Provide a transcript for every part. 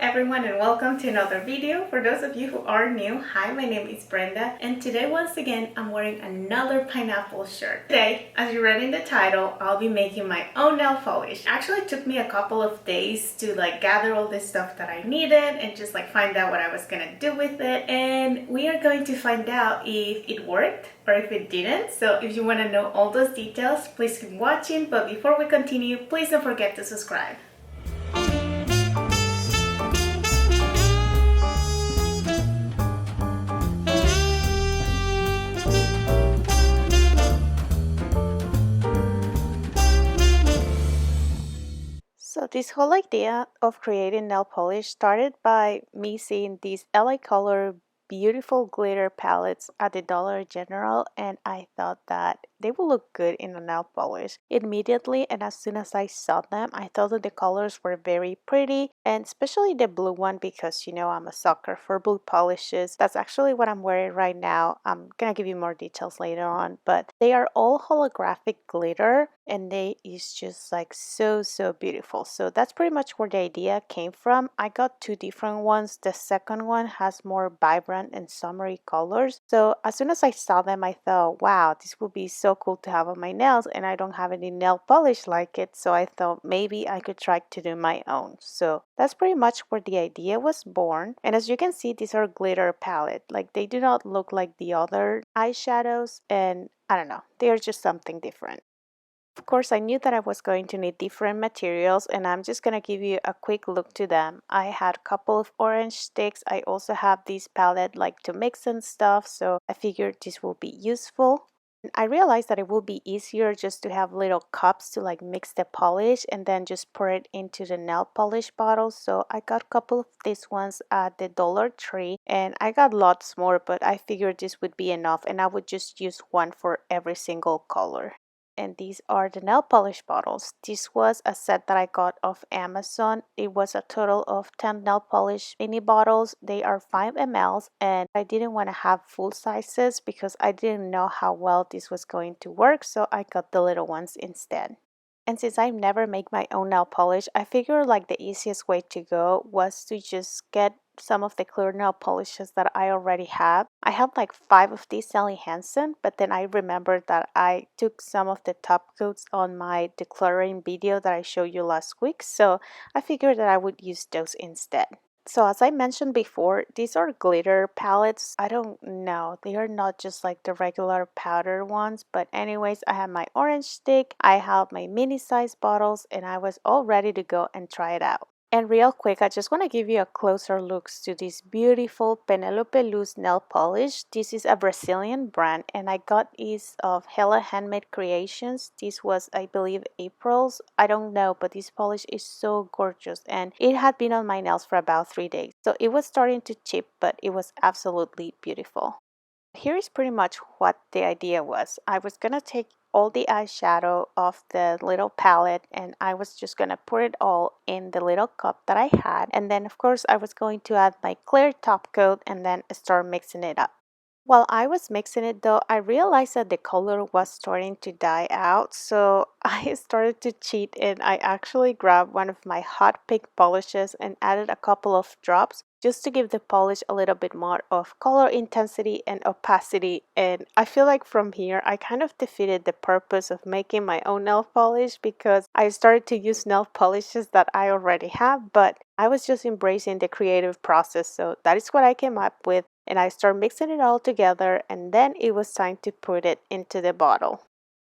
everyone and welcome to another video. For those of you who are new, hi, my name is Brenda and today once again I'm wearing another pineapple shirt. Today, as you read in the title, I'll be making my own nail polish. Actually, it took me a couple of days to gather all this stuff that I needed and just find out what I was gonna do with it, and we are going to find out if it worked or if it didn't. So if you want to know all those details, please keep watching, but before we continue, please don't forget to subscribe. So this whole idea of creating nail polish started by me seeing these LA Color beautiful glitter palettes at the Dollar General, and I thought that they would look good in a nail polish immediately. And as soon as I saw them, I thought that the colors were very pretty, and especially the blue one, because I'm a sucker for blue polishes. That's actually what I'm wearing right now. I'm gonna give you more details later on, but they are all holographic glitter and they is just so beautiful. So that's pretty much where the idea came from. I got two different ones. The second one has more vibrant and summery colors. So as soon as I saw them, I thought, wow, this would be so cool to have on my nails, and I don't have any nail polish like it, so I thought maybe I could try to do my own. So that's pretty much where the idea was born. And as you can see, these are glitter palette. They do not look like the other eyeshadows, and I don't know, they are just something different. Of course, I knew that I was going to need different materials, and I'm just going to give you a quick look to them. I had a couple of orange sticks. I also have this palette to mix and stuff, so I figured this will be useful. And I realized that it would be easier just to have little cups to mix the polish and then just pour it into the nail polish bottle. So I got a couple of these ones at the Dollar Tree, and I got lots more, but I figured this would be enough and I would just use one for every single color. And these are the nail polish bottles. This was a set that I got off Amazon. It was a total of 10 nail polish mini bottles. They are 5 mls, and I didn't want to have full sizes because I didn't know how well this was going to work, so I got the little ones instead. And since I never make my own nail polish, I figured the easiest way to go was to just get some of the clear nail polishes that I already have. I have 5 of these Sally Hansen, but then I remembered that I took some of the top coats on my decluttering video that I showed you last week, so I figured that I would use those instead. So as I mentioned before, these are glitter palettes. I don't know, they are not just the regular powder ones, but anyways, I have my orange stick, I have my mini size bottles, and I was all ready to go and try it out. And real quick, I just want to give you a closer look to this beautiful Penelope Luz nail polish. This is a Brazilian brand, and I got this of Hella Handmade Creations. This was, I believe, April's. I don't know, but this polish is so gorgeous, and it had been on my nails for about 3 days. So it was starting to chip, but it was absolutely beautiful. Here is pretty much what the idea was. I was gonna take all the eyeshadow of the little palette and I was just gonna pour it all in the little cup that I had, and then of course I was going to add my clear top coat and then start mixing it up. While I was mixing it though, I realized that the color was starting to die out, so I started to cheat and I actually grabbed one of my hot pink polishes and added a couple of drops just to give the polish a little bit more of color intensity and opacity. And I feel like from here I kind of defeated the purpose of making my own nail polish because I started to use nail polishes that I already have, but I was just embracing the creative process, so that is what I came up with. And I started mixing it all together, and then it was time to put it into the bottle.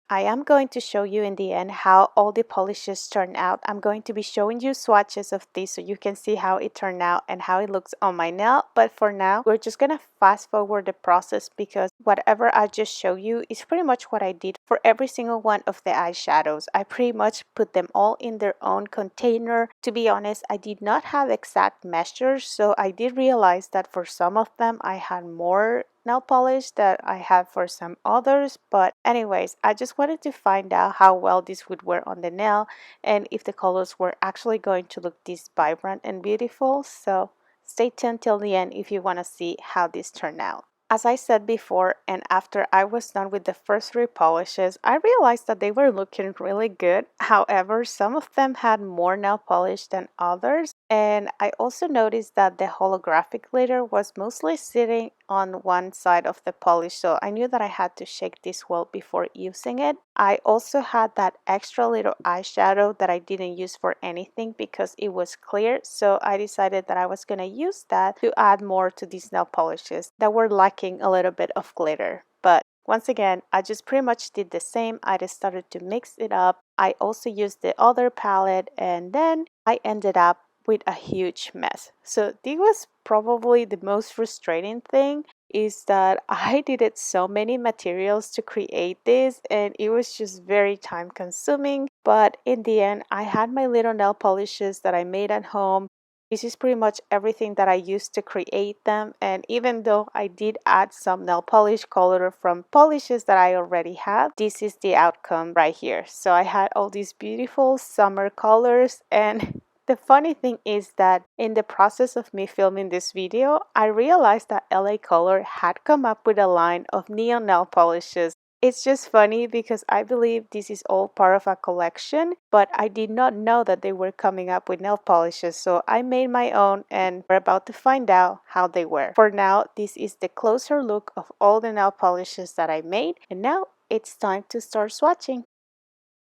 I am going to show you in the end how all the polishes turn out. I'm going to be showing you swatches of these so you can see how it turned out and how it looks on my nail. But for now, we're just gonna fast forward the process because whatever I just showed you is pretty much what I did for every single one of the eyeshadows. I pretty much put them all in their own container. To be honest, I did not have exact measures, so I did realize that for some of them I had more nail polish that I had for some others, but anyways, I just wanted to find out how well this would wear on the nail and if the colors were actually going to look this vibrant and beautiful. So stay tuned till the end if you want to see how this turned out. As I said before, and after I was done with the first three polishes, I realized that they were looking really good. However, some of them had more nail polish than others. And I also noticed that the holographic glitter was mostly sitting on one side of the polish, so I knew that I had to shake this well before using it. I also had that extra little eyeshadow that I didn't use for anything because it was clear, so I decided that I was going to use that to add more to these nail polishes that were lacking a little bit of glitter. But once again, I just pretty much did the same. I just started to mix it up. I also used the other palette, and then I ended up with a huge mess. So this was probably the most frustrating thing, is that I needed so many materials to create this, and it was just very time consuming. But in the end, I had my little nail polishes that I made at home. This is pretty much everything that I used to create them, and even though I did add some nail polish color from polishes that I already have, this is the outcome right here. So I had all these beautiful summer colors, and the funny thing is that in the process of me filming this video, I realized that LA Color had come up with a line of neon nail polishes. It's just funny because I believe this is all part of a collection, but I did not know that they were coming up with nail polishes, so I made my own and we're about to find out how they were. For now, this is the closer look of all the nail polishes that I made, and now it's time to start swatching.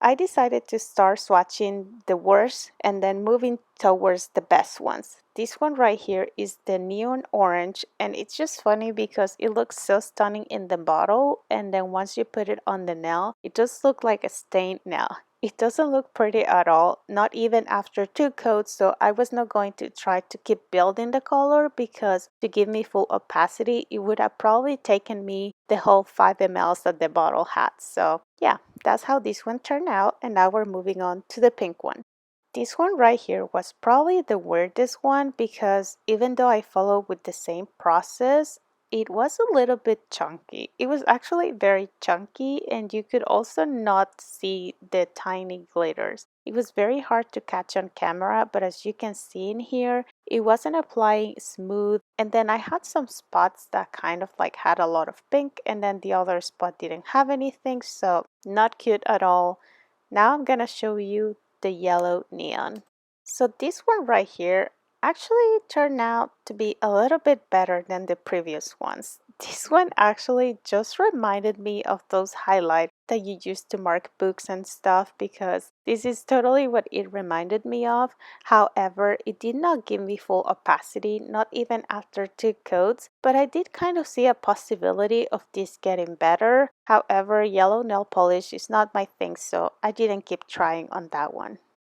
I decided to start swatching the worst and then moving towards the best ones. This one right here is the neon orange, and it's just funny because it looks so stunning in the bottle, and then once you put it on the nail, it just looks like a stained nail. It doesn't look pretty at all, not even after two coats, so I was not going to try to keep building the color because to give me full opacity, it would have probably taken me the whole 5 ml that the bottle had. So yeah, that's how this one turned out, and now we're moving on to the pink one. This one right here was probably the weirdest one because even though I followed with the same process, it was a little bit chunky. It was actually very chunky, and you could also not see the tiny glitters. It was very hard to catch on camera, but as you can see in here, it wasn't applying smooth. And then I had some spots that kind of like had a lot of pink, and then the other spot didn't have anything, so not cute at all. Now I'm gonna show you the yellow neon. So this one right here actually turned out to be a little bit better than the previous ones. This one actually just reminded me of those highlights that you used to mark books and stuff, because this is totally what it reminded me of. However, it did not give me full opacity, not even after two coats, but I did kind of see a possibility of this getting better. However, yellow nail polish is not my thing, so I didn't keep trying on that one.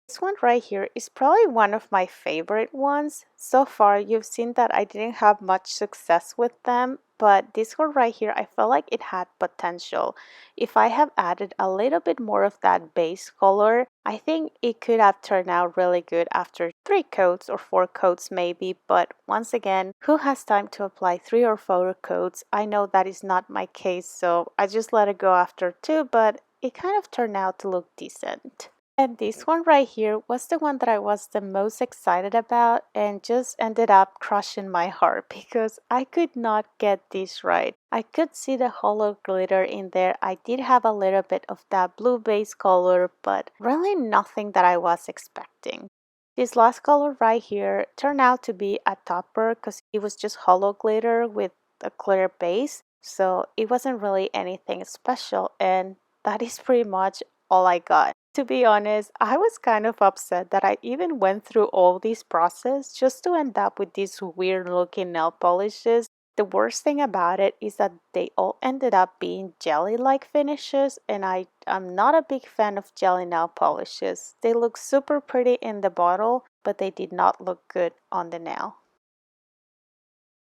This one right here is probably one of my favorite ones. So far, you've seen that I didn't have much success with them, but this one right here, I felt like it had potential. If I have added a little bit more of that base color, I think it could have turned out really good after 3 coats or 4 coats maybe, but once again, who has time to apply 3 or 4 coats? I know that is not my case, so I just let it go after 2, but it kind of turned out to look decent. And this one right here was the one that I was the most excited about and just ended up crushing my heart because I could not get this right. I could see the hollow glitter in there. I did have a little bit of that blue base color, but really nothing that I was expecting. This last color right here turned out to be a topper because it was just hollow glitter with a clear base. So it wasn't really anything special, and that is pretty much all I got. To be honest, I was kind of upset that I even went through all this process just to end up with these weird looking nail polishes. The worst thing about it is that they all ended up being jelly-like finishes, and I am not a big fan of jelly nail polishes. They look super pretty in the bottle, but they did not look good on the nail.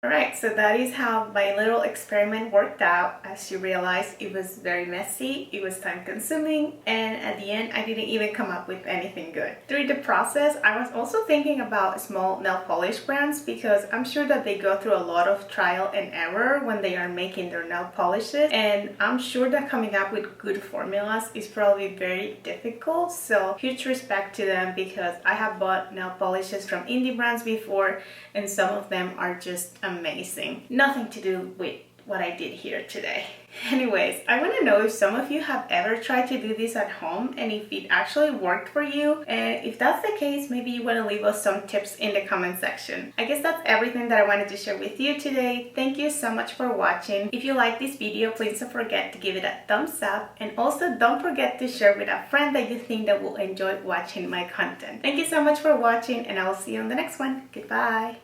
Alright, so that is how my little experiment worked out. As you realize, it was very messy, it was time consuming, and at the end I didn't even come up with anything good. Through the process, I was also thinking about small nail polish brands because I'm sure that they go through a lot of trial and error when they are making their nail polishes, and I'm sure that coming up with good formulas is probably very difficult, so huge respect to them because I have bought nail polishes from indie brands before and some of them are just amazing. Nothing to do with what I did here today. Anyways, I want to know if some of you have ever tried to do this at home and if it actually worked for you. And if that's the case, maybe you want to leave us some tips in the comment section. I guess that's everything that I wanted to share with you today. Thank you so much for watching. If you like this video, please don't forget to give it a thumbs up, and also don't forget to share with a friend that you think that will enjoy watching my content. Thank you so much for watching, and I will see you on the next one. Goodbye.